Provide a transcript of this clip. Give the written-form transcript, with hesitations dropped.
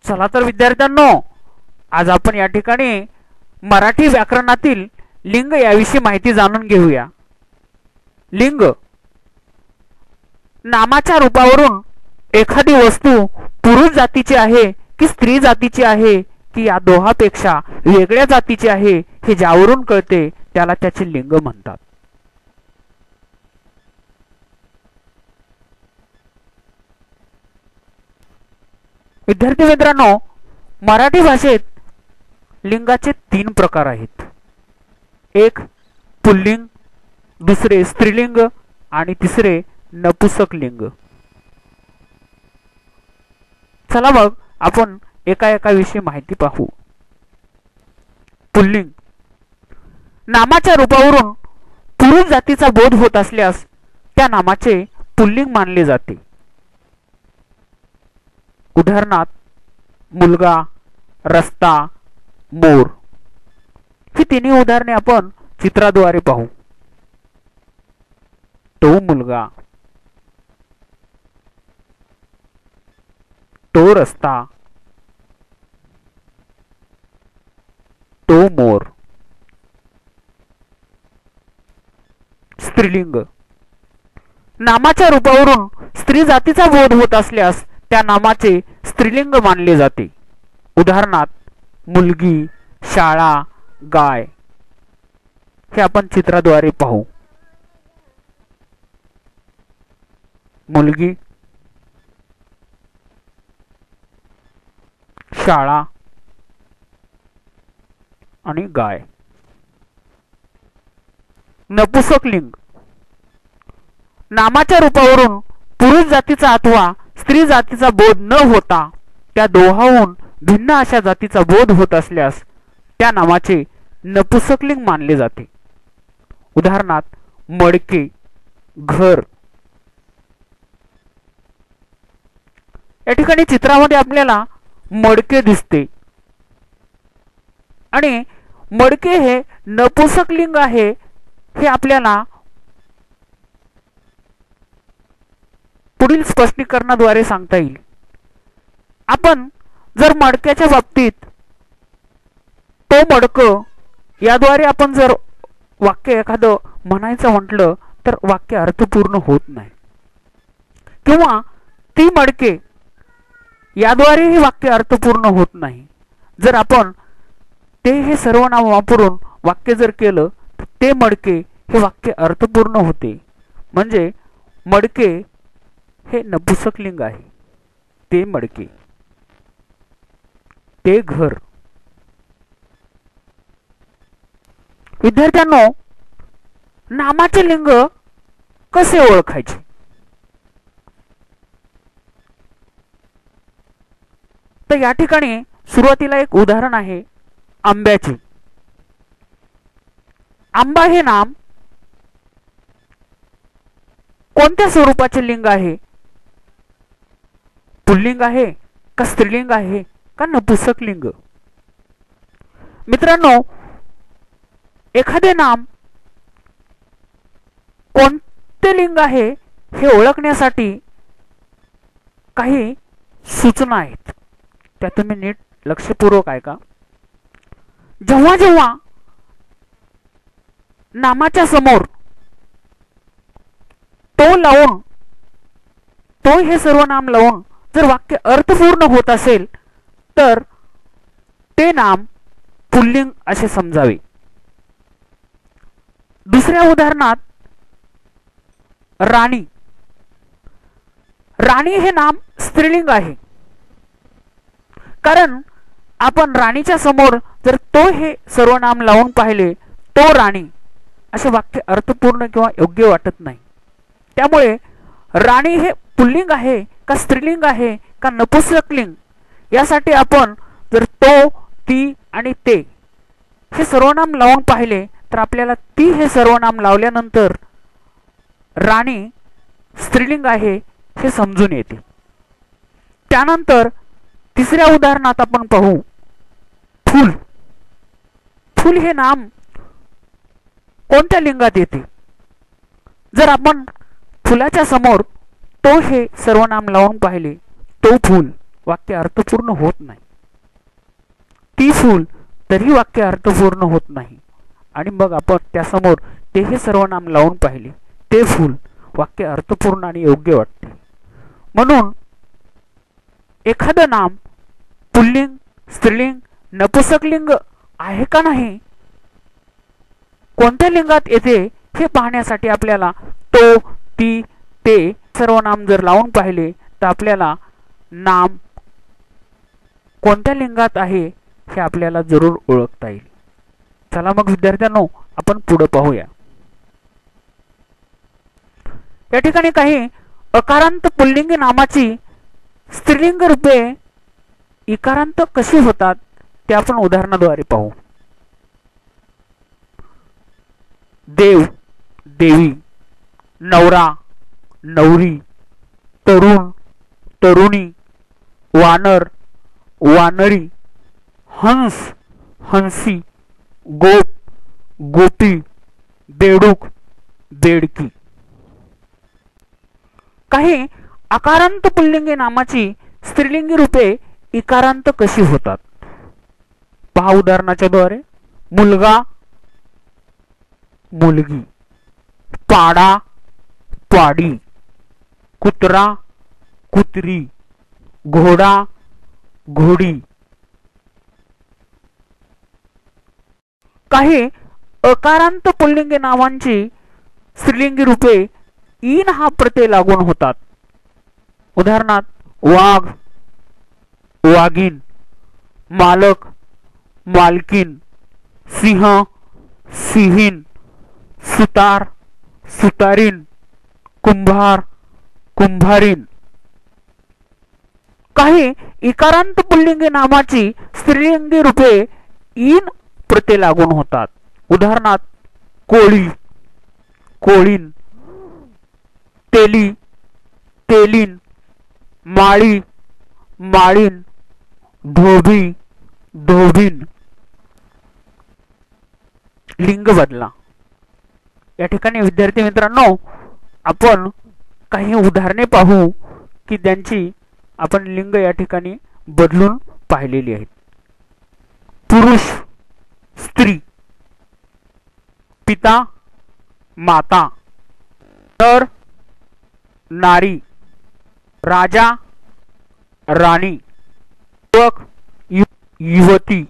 चला तर विद्यार्थ्यांनो, आज आपण या ठिकाणी मराठी व्याकरणातील लिंग याविषयी माहिती जाणून घेऊया। लिंग नामाच्या रूपावरून एखादी वस्तू पुरुष जातीची आहे की स्त्री जातीची आहे की या दोहापेक्षा वेगळ्या जातीची आहे हे ज्यावरून कळते त्याला त्याचे लिंग म्हणतात। विद्यार्थी मित्रांनो, मराठी भाषेत लिंगाचे 3 प्रकार आहेत। एक पुल्लिंग, दुसरे स्त्रीलिंग आणि तिसरे नपुसक लिंग। चला मग आपण एका विषयी माहिती पाहू। पुल्लिंग नामाच्या रूपावरून पुरुष जातीचा बोध होत असल्यास त्या नामाचे पुल्लिंग मानले जाते। उदाहरणार्थ मुलगा, रस्ता, मोर ही तिन्ही उदाहरणे आपण चित्राद्वारे पाहू। तो मुलगा, तो रस्ता, तो मोर। स्त्रीलिंग नामाच्या रूपावरून स्त्री जातीचा बोध होत असल्यास त्या नामाचे स्त्रीलिंग मानले जाते। उदाहरणार्थ मुलगी, शाळा, गाय हे आपण चित्राद्वारे पाहू। मुलगी, शाळा आणि गाय। नपुसक लिंग नामाच्या रूपावरून पुरुष जातीचा अथवा स्त्री जातीचा बोध न होता त्या दोहाहून भिन्न अशा जातीचा बोध होत असल्यास त्या नामाचे नपुसकलिंग मानले जाते। उदाहरणार्थ मडके, घर। या ठिकाणी चित्रामध्ये आपल्याला मडके दिसते आणि मडके हे नपुसकलिंग आहे हे आपल्याला पुढील स्पष्टीकरणाद्वारे सांगता येईल। आपण जर मडक्याच्या बाबतीत तो मडक याद्वारे आपण जर वाक्य एखादं म्हणायचं म्हटलं तर वाक्य अर्थपूर्ण होत नाही, किंवा ती मडके याद्वारे हे वाक्य अर्थपूर्ण होत नाही। जर आपण ते हे सर्वनाम वापरून वाक्य जर केलं तर ते मडके हे वाक्य अर्थपूर्ण होते। म्हणजे मडके हे नपुसकलिंग आहे। ते मडके, ते घर। विद्यार्थ्यांनो, नामाचे लिंग कसे ओळखायचे? तर या ठिकाणी सुरुवातीला एक उदाहरण आहे आंब्याचे। आंबा हे नाम कोणत्या स्वरूपाचे लिंग आहे? पुल्लिंग आहे का स्त्रीलिंग आहे का नपुसक लिंग? मित्रांनो, एखादे नाम कोणते लिंग आहे हे ओळखण्यासाठी काही सूचना आहेत, त्या तुम्ही नीट लक्षपूर्वक ऐका। जेव्हा जेव्हा नामाच्या समोर तो लावून, तो हे सर्वनाम लावून जर वाक्य अर्थपूर्ण होत असेल तर ते नाम पुल्लिंग असे समजावे। दुसऱ्या उदाहरणात राणी। राणी हे नाम स्त्रीलिंग आहे, कारण आपण राणीच्या समोर जर तो हे सर्वनाम लावून पाहिले, तो राणी असे वाक्य अर्थपूर्ण किंवा योग्य वाटत नाही। त्यामुळे राणी हे पुल्लिंग आहे का स्त्रीलिंग आहे का नपुसकलिंग यासाठी आपण जर तो, ती आणि ते हे सर्वनाम लावून पाहिले तर आपल्याला ती हे सर्वनाम लावल्यानंतर राणी स्त्रीलिंग आहे हे समजून येते। त्यानंतर तिसऱ्या उदाहरणात आपण पाहू फूल। फूल हे नाम कोणत्या लिंगात येते? जर आपण फुलाच्या समोर तो हे सर्वनाम लावून पाहिले, तो फूल वाक्य अर्थपूर्ण होत नाही. ती फूल तरी वाक्य अर्थपूर्ण होत नाही. आणि मग आपण त्यासमोर ते हे सर्वनाम लावून पाहिले, ते फूल वाक्य अर्थपूर्ण आणि योग्य वाटते. म्हणून एखादं नाम पुल्लिंग, स्त्रीलिंग, नपुंसकलिंग आहे का नाही, कोणत्या लिंगात येते हे पाहण्यासाठी आपल्याला तो, ती, ते सर्वनाम जर लावून पाहिले तर आपल्याला नाम कोणत्या लिंगात आहे हे आपल्याला जरूर ओळखता येईल. चला मग विद्यार्थ्यांनो, आपण पुढे पाहूया. या ठिकाणी काही अकारांत पुल्लिंगी नामाची स्त्रीलिंग रूपे इकारांत कशी होतात ते आपण उदाहरणाद्वारे पाहू. देव, देवी, नवरा, नवरी, तरुण, तरुणी, वानर, वानरी, हंस, हंसी, गोप, गोपी, बेडूक, बेडकी. काही आकारांत पुल्लिंगी नामाची स्त्रीलिंगी रूपे इकारांत कशी होतात पहा उदाहरणाच्या द्वारे. मुलगा, मुलगी, पाडा, पाडी, कुत्रा, कुत्री, घोडा, घोडी. काही अकारांत पुल्लिंगी नावांची स्त्रीलिंगी रूपे इन हा प्रत्यय लागून होतात. उदाहरणार्थ वाघ, वाघीन, मालक, मालकीन, सिंह, सिंहीण, सुतार, सुतारीन, कुंभार, कुंभारीन. काही इकारांत पुल्लिंगी नामाची स्त्रीलिंगी रूपे इन प्रत्यय लागून होतात. उदाहरणार्थ कोळी, कोळीन, तेली, तेलीन, माळी, माळीन, धोबी, धोबीन. लिंग बदला. या ठिकाणी विद्यार्थी मित्रांनो, आपण काही उदाहरणे पाहू की त्यांची आपण लिंग या ठिकाणी बदलून पाहिलेली आहेत. पुरुष, स्त्री, पिता, माता, नर, नारी, राजा, राणी, युवक, युवती,